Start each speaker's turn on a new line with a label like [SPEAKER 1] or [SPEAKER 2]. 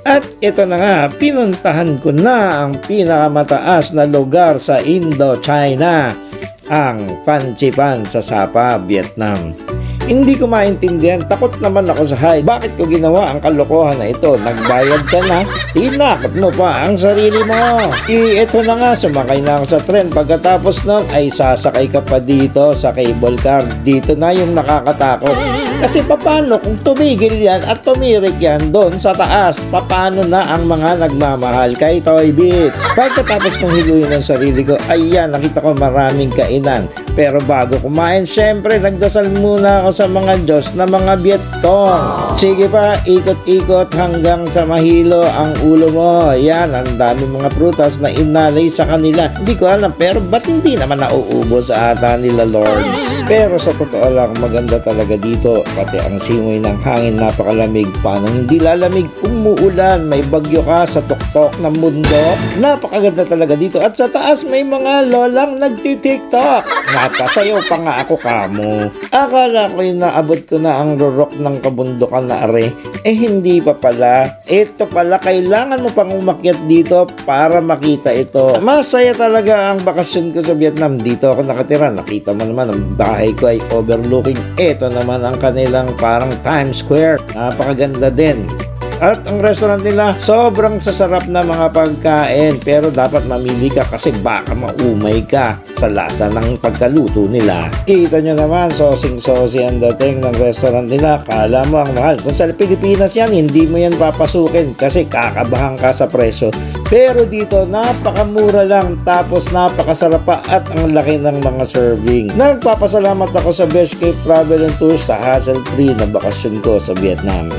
[SPEAKER 1] At ito na nga, pinuntahan ko na ang pinakamataas na lugar sa Indochina, ang Fansipan sa Sapa, Vietnam. Hindi ko maintindihan, takot naman ako sa height. Bakit ko ginawa ang kalokohan na ito? Nagbayad ka na, tinakot mo pa ang sarili mo. Ito na nga, sumakay na ako sa tren. Pagkatapos nun ay sasakay ka pa dito sa cable car. Dito na yung nakakatakot. Kasi paano kung tumigil yan at tumirik yan doon sa taas? Paano na ang mga nagmamahal kay Toy Beach? Pagkatapos kong hiluin ang sarili ko, ayan, nakita ko maraming kainan. Pero bago kumain, syempre nagdasal muna ako sa mga Diyos na mga Vietcong. Sige pa, ikot-ikot hanggang sa mahilo ang ulo mo. Yan, ang dami mga prutas na inalay sa kanila. Hindi ko alam, pero ba't hindi naman nauubos sa ata nila, Lord? Pero sa totoo lang, maganda talaga dito. Pati ang simoy ng hangin, napakalamig. Paano hindi lalamig? Umuulan, may bagyo ka sa tuktok ng mundo. Napakaganda talaga dito. At sa taas, may mga lolang nagtitiktok. Napasayaw pa nga ako kamo. Akala ko yung naabot ko na ang rurok ng kabundukan na are. Hindi pa pala. Ito pala, kailangan mo pang umakyat dito para makita ito. Masaya talaga ang bakasyon ko sa Vietnam. Dito ako nakatira. Nakita mo naman, ang bahay ko ay overlooking. Ito naman ang kanilang parang Times Square. Napakaganda din. At ang restaurant nila, sobrang sasarap na mga pagkain. Pero dapat mamili ka kasi baka maumay ka sa lasa ng pagkaluto nila. Kita nyo naman, sosing-sosi ang dating ng restaurant nila. Kala mo ang mahal. Kung sa Pilipinas yan, hindi mo yan papasukin kasi kakabahan ka sa presyo. Pero dito, napakamura lang tapos napakasarap pa at ang laki ng mga serving. Nagpapasalamat ako sa Best Cape Travel and Tours sa hassle-free na bakasyon ko sa Vietnam.